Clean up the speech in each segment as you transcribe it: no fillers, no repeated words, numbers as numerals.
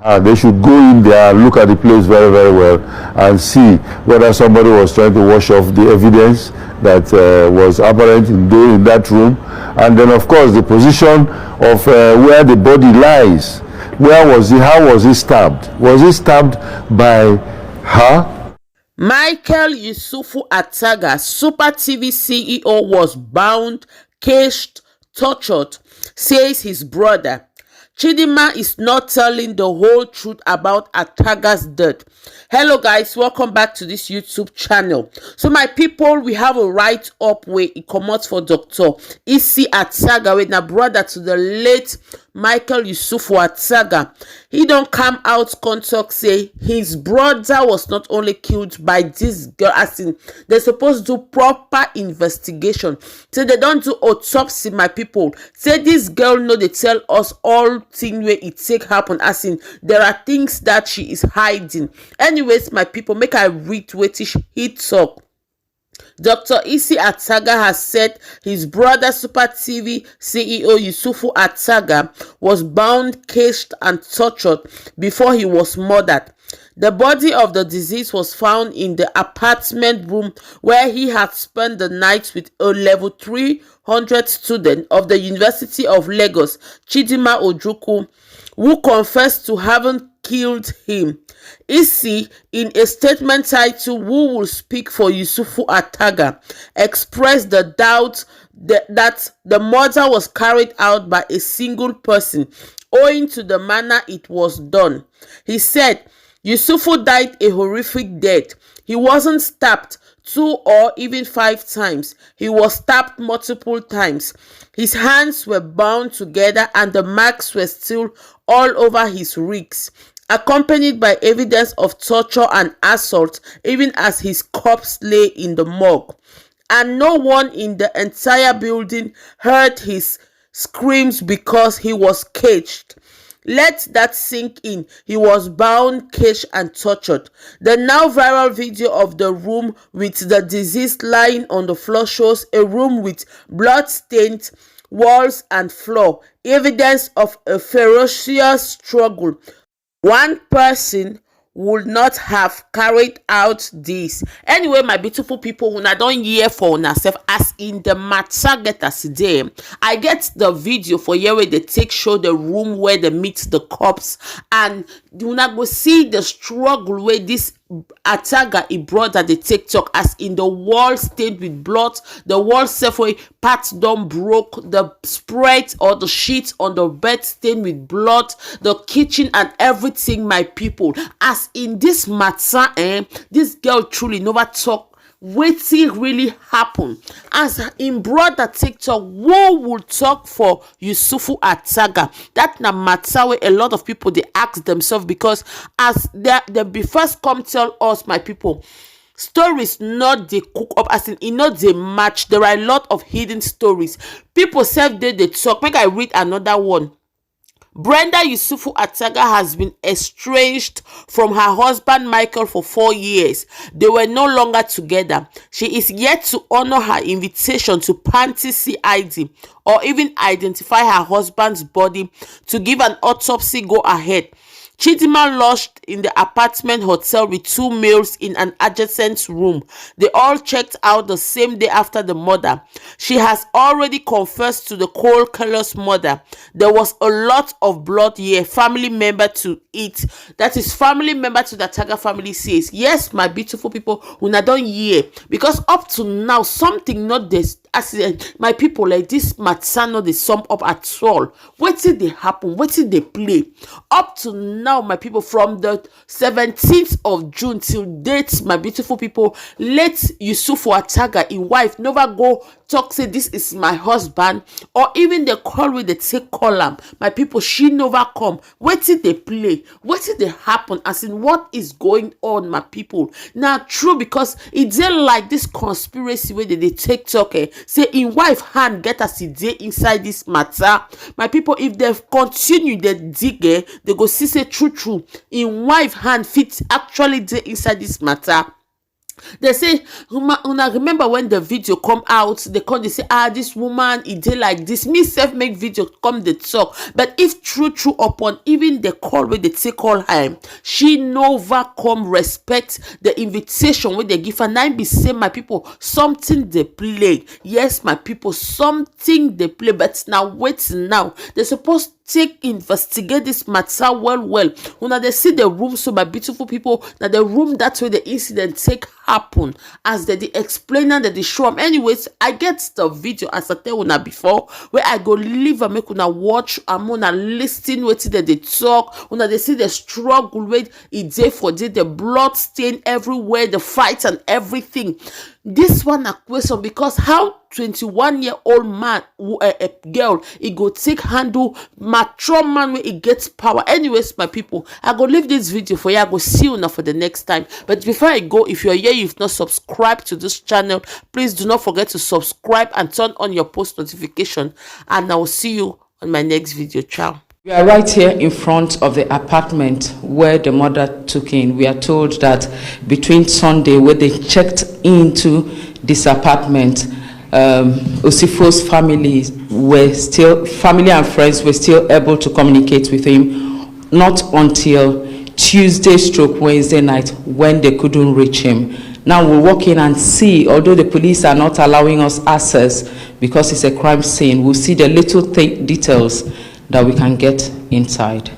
They should go in there and look at the place very, very well and see whether somebody was trying to wash off the evidence that was apparent in that room. And then, of course, the position of where the body lies. Where was he? How was he stabbed? Was he stabbed by her? Michael Usifo Ataga, Super TV CEO, was bound, caged, tortured, says his brother. Chidimma is not telling the whole truth about Ataga's death. Hello guys, welcome back to this YouTube channel. So my people, we have a write-up where it comes out for Dr. Usifo Ataga, with a brother to the late Michael Usifo Ataga. He don't come out talk say his brother was not only killed by this girl, as in they're supposed to do proper investigation. So they don't do autopsy, my people. Say this girl know they tell us all thing where it take happen, as in there are things that she is hiding. Anyways, my people, make I read what he talk. Dr. Usifo Ataga has said his brother, Super TV CEO Usifo Ataga, was bound, caged, and tortured before he was murdered. The body of the deceased was found in the apartment room where he had spent the night with a level 300 student of the University of Lagos, Chidimma, who confessed to having killed him. Usifo, in a statement titled "Who Will Speak for Usifo Ataga," expressed the doubt that the murder was carried out by a single person, owing to the manner it was done. He said, Usifo died a horrific death. He wasn't stabbed 2 or even 5 times. He was stabbed multiple times. His hands were bound together and the marks were still all over his ribs, accompanied by evidence of torture and assault, even as his corpse lay in the morgue. And no one in the entire building heard his screams because he was caged. Let that sink in. He was bound, caged, and tortured. The now viral video of the room with the deceased lying on the floor shows a room with blood-stained walls and floor, evidence of a ferocious struggle. One person would not have carried out this. Anyway, my beautiful people, when I don't hear for myself, as in the matter get us today, I get the video for here where they take show the room where they meet the cops, and you not go see the struggle where this Ataga, a brother, the TikTok, as in the wall stained with blood, the wall selfway parts done broke, the spread or the sheets on the bed stained with blood, the kitchen and everything, my people. As in this matter, this girl truly never talk wetin really happen. As in brother TikTok, who will talk for Usifo Ataga? That na matter where a lot of people they ask themselves, because as they be first come tell us, my people, stories not they cook up, as in not they match. There are a lot of hidden stories. People self they talk. Make I read another one. Brenda Usifo Ataga has been estranged from her husband Michael for 4 years. They were no longer together. She is yet to honor her invitation to Panty CID or even identify her husband's body to give an autopsy go ahead. Chidimma lodged in the apartment hotel with 2 males in an adjacent room. They all checked out the same day after the murder. She has already confessed to the cold, careless murder. There was a lot of blood here. Family member to it. That is family member to the Ataga family says. Yes, my beautiful people, when I don't hear, because up to now something not this. As my people, like this matter not they sum up at all. What did they happen? What did they play? Up to now, my people, from the 17th of June till date, my beautiful people, let Usifo Ataga, his wife, never go talk say this is my husband, or even the call with the take column. My people, she never come. What did they play? What did they happen? As in, what is going on, my people? Now, true, because it didn't like this conspiracy where they take talk. Say in wife hand get us inside this matter. My people, if they continue the dig, they go see say true in wife hand fit actually dey inside this matter. They say, una remember when the video come out, they say, this woman, it did like this. Me self make video come the talk. But if true upon even the call where they take call her, she never come respect the invitation where they give her. Now be say, my people, something they play. Yes, my people, something they play. But now wait now. They're supposed investigate this matter well. When they see the room, so my beautiful people, that the room, that's where the incident take happen, as they explain and they show them. Anyways, I get the video as I tell una before, where I go live and make una watch, I'm gonna listen what they talk, when they see the struggle with it day for day, the blood stain everywhere, the fight and everything. This one a question, because how 21-year-old man, a girl, it go take handle mature man when it gets power. Anyways, my people, I go leave this video for you. I go see you now for the next time. But before I go, if you're here, you've not subscribed to this channel, please do not forget to subscribe and turn on your post notification. And I will see you on my next video. Ciao. We are right here in front of the apartment where the mother took in. We are told that between Sunday, where they checked into this apartment, Usifo's family and friends were still able to communicate with him, not until Tuesday/Wednesday night when they couldn't reach him. Now we'll walk in and see, although the police are not allowing us access because it's a crime scene, we'll see the little details that we can get inside.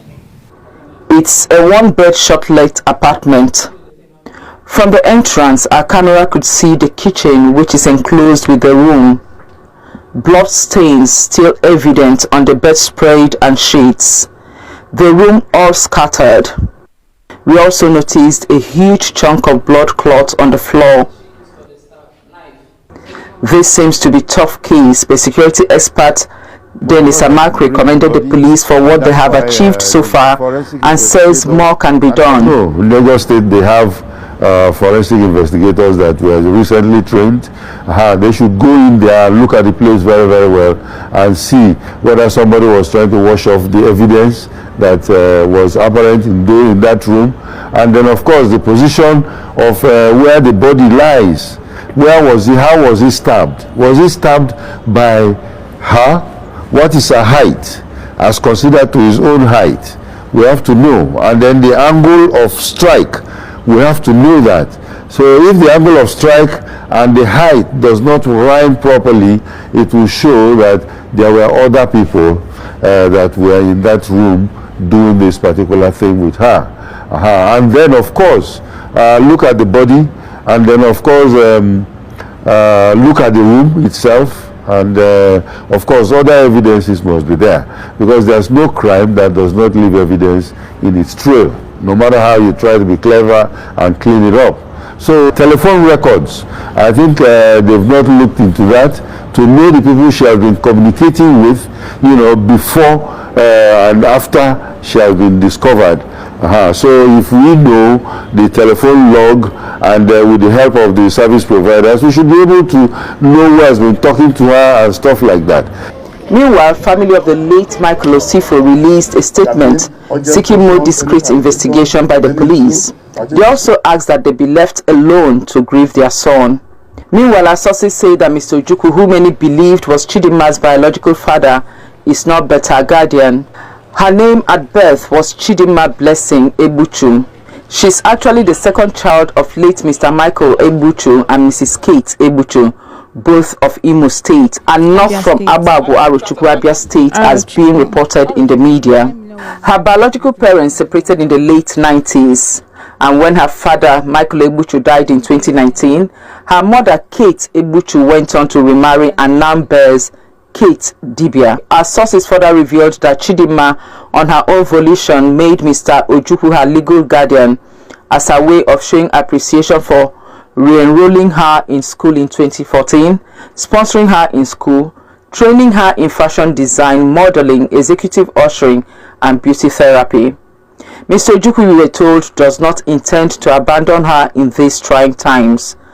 It's a one-bed short-legged apartment. From the entrance, our camera could see the kitchen, which is enclosed with the room. Blood stains still evident on the bedspread and sheets. The room all scattered. We also noticed a huge chunk of blood clot on the floor. This seems to be a tough case, but security expert Dennis Amakwe commended the police for what they have achieved so far and says more can be done. No, in Lagos State they have forensic investigators that were recently trained. They should go in there, look at the place very well and see whether somebody was trying to wash off the evidence that was apparent in that room. And then of course the position of where the body lies. Where was he? How was he stabbed? Was he stabbed by her? What is her height as considered to his own height? We have to know. And then the angle of strike, we have to know that. So if the angle of strike and the height does not rhyme properly, it will show that there were other people that were in that room doing this particular thing with her. And then of course, look at the body, and then of course look at the room itself. And of course other evidences must be there, because there's no crime that does not leave evidence in its trail, no matter how you try to be clever and clean it up. So telephone records, I think they've not looked into that to know the people she has been communicating with, you know, before and after she has been discovered. So if we know the telephone log and with the help of the service providers, we should be able to know who has been talking to her and stuff like that. Meanwhile, family of the late Michael Usifo released a statement seeking more discreet investigation by the police. They also asked that they be left alone to grieve their son. Meanwhile, our sources say that Mr. Ojukwu, who many believed was Chidimma's biological father, is not but her guardian. Her name at birth was Chidimma Blessing Ebuchu. She's actually the second child of late Mr. Michael Ebuchu and Mrs. Kate Ebuchu, both of Imo State, and not from Ababu Arochukwu State as being reported in the media. Her biological parents separated in the late 90s, and when her father Michael Ebuchu died in 2019, her mother Kate Ebuchu went on to remarry and now bears Kate Dibia. Our sources further revealed that Chidimma, on her own volition, made Mr. Ojukwu her legal guardian as a way of showing appreciation for re-enrolling her in school in 2014, sponsoring her in school, training her in fashion design, modeling, executive ushering, and beauty therapy. Mr. Ojukwu, we were told, does not intend to abandon her in these trying times.